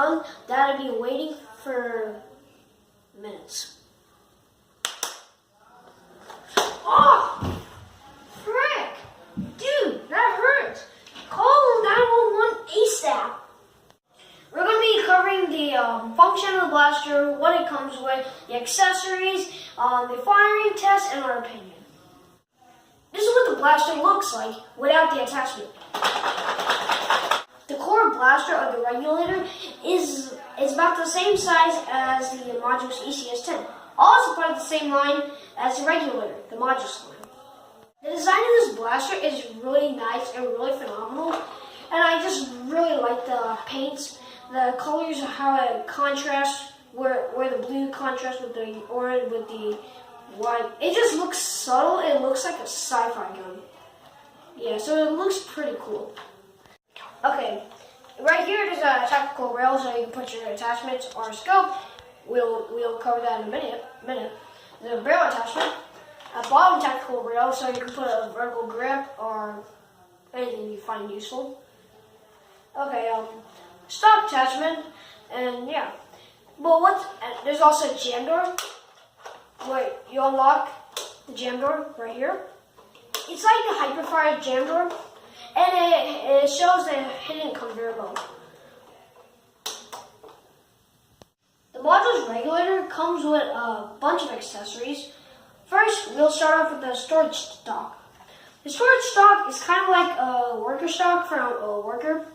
around that I'd be waiting for minutes. Oh, frick! Dude, that hurts. Call 911 ASAP. We're going to be covering the function of the blaster, what it comes with, the accessories, the firing test, and our opinion. This is what the blaster looks like without the attachment. The core blaster of the regulator is about the same size as the Modulus ECS-10. Also part of the same line as the regulator, the Modulus line. The design of this blaster is really nice and really phenomenal, and I just really like the paints, the colors, how it contrasts, where the blue contrasts with the orange with the white. It just looks subtle. It looks like a sci-fi gun. Yeah, so it looks pretty cool. Okay, right here there's a tactical rail so you can put your attachments or scope. We'll cover that in a minute. The barrel attachment, a bottom tactical rail so you can put a vertical grip or anything you find useful. Okay, stock attachment, and yeah. But there's also a jam door. Where you unlock the jam door right here. It's like the Hyperfire jam door, and it shows that it didn't come very low. The Modulus Regulator comes with a bunch of accessories. First, we'll start off with the storage stock. The storage stock is kind of like a worker stock from a worker.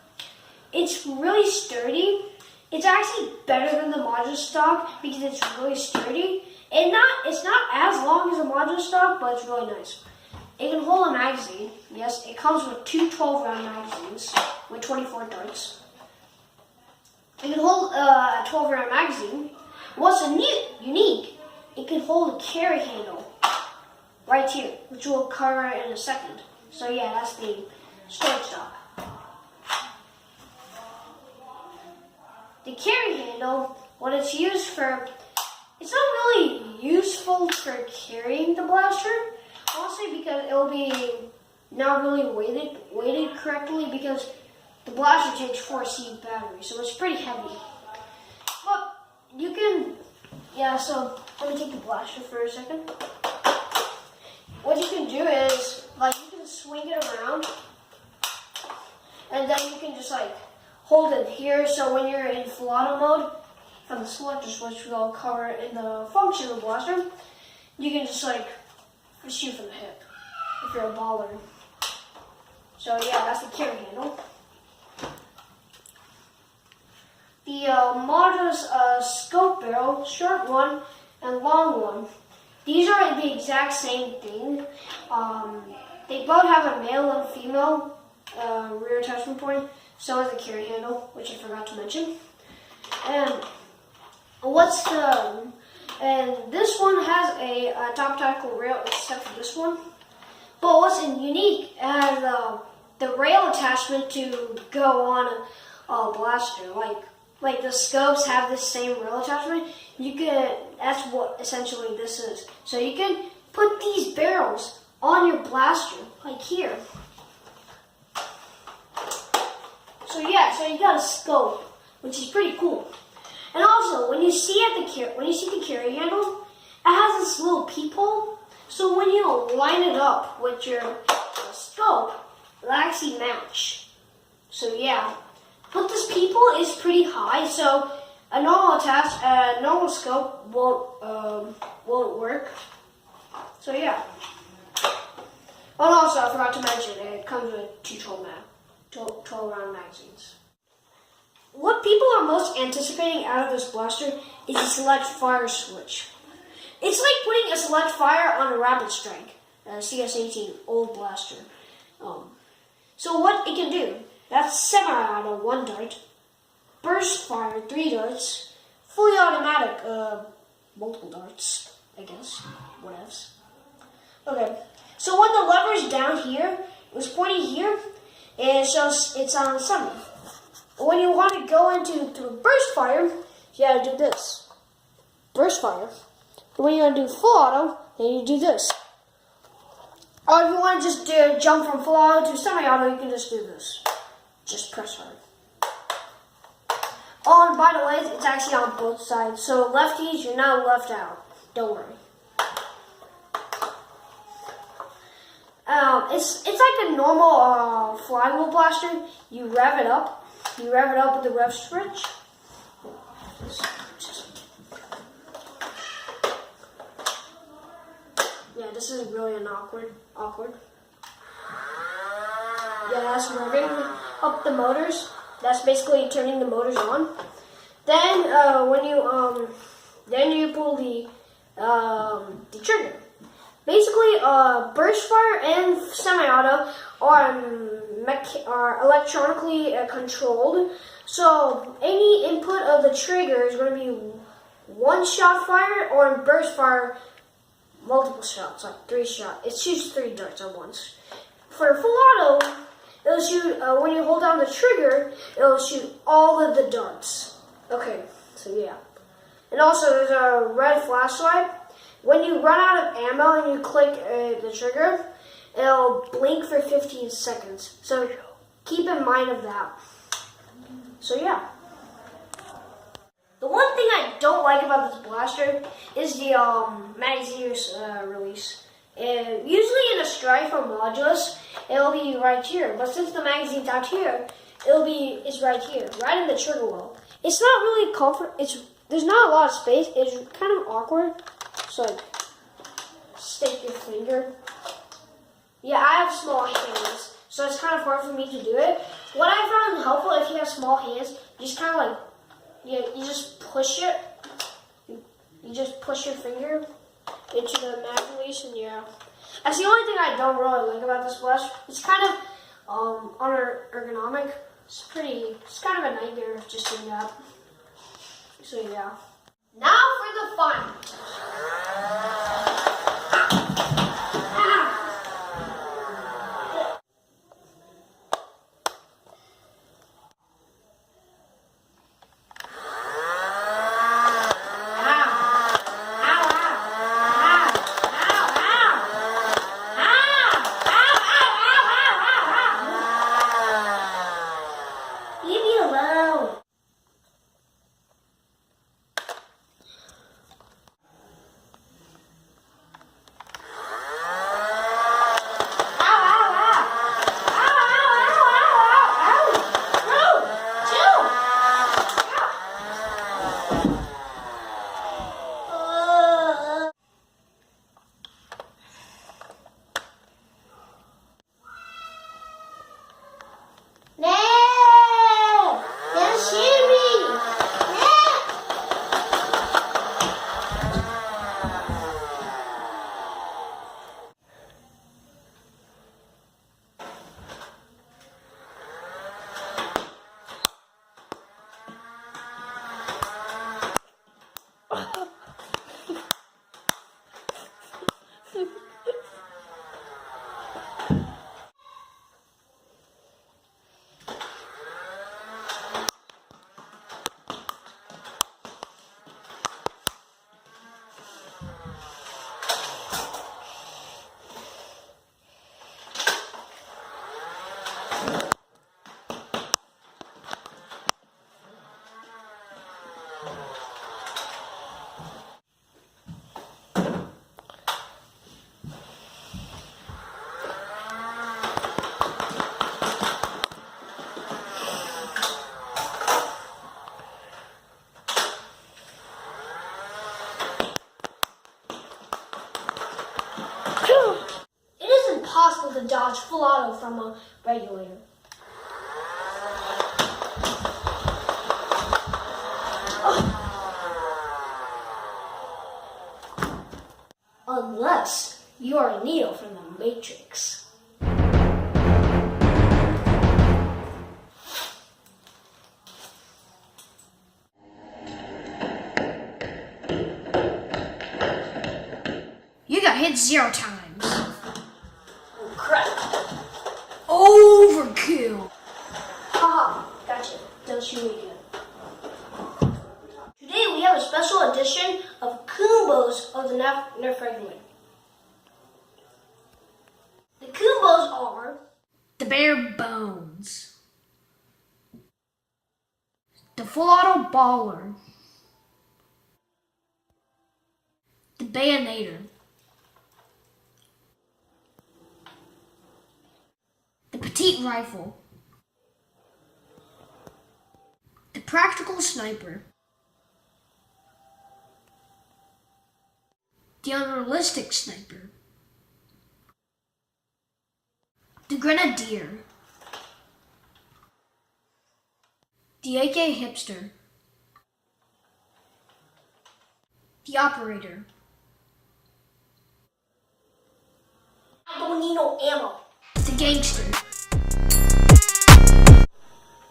It's really sturdy. It's actually better than the Modulus stock because it's really sturdy. It's not as long as a Modulus stock, but it's really nice. It can hold a magazine. Yes, it comes with two 12-round magazines with 24 darts. It can hold a 12-round magazine. What's unique, it can hold a carry handle right here, which we'll cover in a second. So yeah, that's the storage stock. The carry handle, what it's used for, it's not really useful for carrying the blaster, honestly, because it'll be not really weighted correctly because the blaster takes 4C batteries, so it's pretty heavy. But you can, yeah, so let me take the blaster for a second. What you can do is, like, you can swing it around, and then you can just, like, hold it here, so when you're in full auto mode, from the selector switch we'll cover in the function of the blaster, you can just like shoot from the hip if you're a baller. So yeah, that's the carry handle. The Modulus scope barrel, short one and long one. These are the exact same thing. They both have a male and female rear attachment point. So is the carry handle, which I forgot to mention. And this one has a top tactical rail except for this one. But what's unique, it has the rail attachment to go on a blaster. Like the scopes have the same rail attachment. That's what essentially this is. So you can put these barrels on your blaster, like here. So yeah, so you got a scope, which is pretty cool. And also, when you see the carry handle, it has this little peephole. So when you line it up with your scope, it'll actually match. So yeah, but this peephole is pretty high, so a normal scope won't work. So yeah. And also, I forgot to mention, it comes with two 12-round magazines. What people are most anticipating out of this blaster is a select fire switch. It's like putting a select fire on a rapid strike, CS-18 old blaster. So what it can do, that's semi-auto 1 dart, burst fire 3 darts, fully automatic multiple darts, I guess, whatevs. Okay, so when the lever is down here, it was pointing here, and it shows it's on semi. When you want to go into burst fire, you gotta do this. Burst fire. When you want to do full auto, then you do this. Or if you want to just jump from full auto to semi-auto, you can just do this. Just press hard. Oh, and by the way, it's actually on both sides. So lefties, you're not left out. Don't worry. It's like a normal flywheel blaster. You rev it up. You rev it up with the rev switch. Yeah, this is really awkward. Yeah, that's revving up the motors. That's basically turning the motors on. Then then you pull the trigger. Basically, burst fire and semi-auto are electronically controlled. So any input of the trigger is going to be one shot fire, or in burst fire, multiple shots, like 3 shots. It shoots 3 darts at once. For full auto, it'll shoot, when you hold down the trigger, it'll shoot all of the darts. Okay, so yeah. And also there's a red flashlight. When you run out of ammo and you click the trigger, it'll blink for 15 seconds. So keep in mind of that. So yeah. The one thing I don't like about this blaster is the magazine release. Usually in a Strife or Modulus, it'll be right here. But since the magazine's out here, it's right here, right in the trigger well. It's not really there's not a lot of space. It's kind of awkward. So like, stick your finger. Yeah, I have small hands, so it's kind of hard for me to do it. What I found helpful, if you have small hands, you just kind of like, you just push it. You just push your finger into the mag release, and yeah. That's the only thing I don't really like about this flash. It's kind of unergonomic. It's kind of a nightmare just doing that. So yeah. Now for the fun. To dodge full auto from a regulator. Unless you are Neo from the Matrix. You got hit 0 times. Crap. Overkill. Haha, gotcha. Don't shoot me again. Today we have a special edition of combos of the Nerf Regulator. The combos are the bare bones, The Full Auto Baller. The Bayonator. The Petite Rifle. The Practical Sniper. The Unrealistic Sniper. The Grenadier. The AK Hipster. The Operator. I don't need no ammo. The Gangster.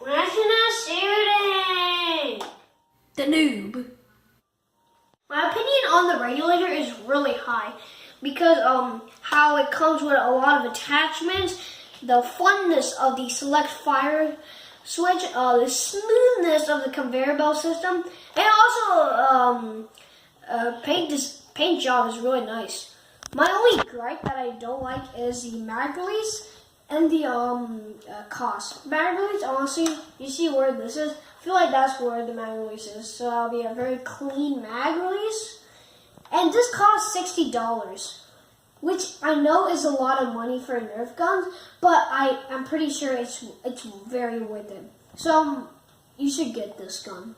Rational shooting. The Noob. My opinion on the regulator is really high because how it comes with a lot of attachments, the funness of the select fire switch, the smoothness of the conveyor belt system, and also paint job is really nice. My only gripe that I don't like is the mag release and the cost. Mag release, honestly, you see where this is? I feel like that's where the mag release is. So it'll be a very clean mag release. And this costs $60, which I know is a lot of money for Nerf guns, but I'm pretty sure it's very worth it. So you should get this gun.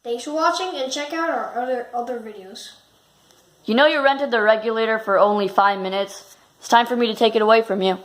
Thanks for watching and check out our other videos. You know you rented the regulator for only 5 minutes. It's time for me to take it away from you.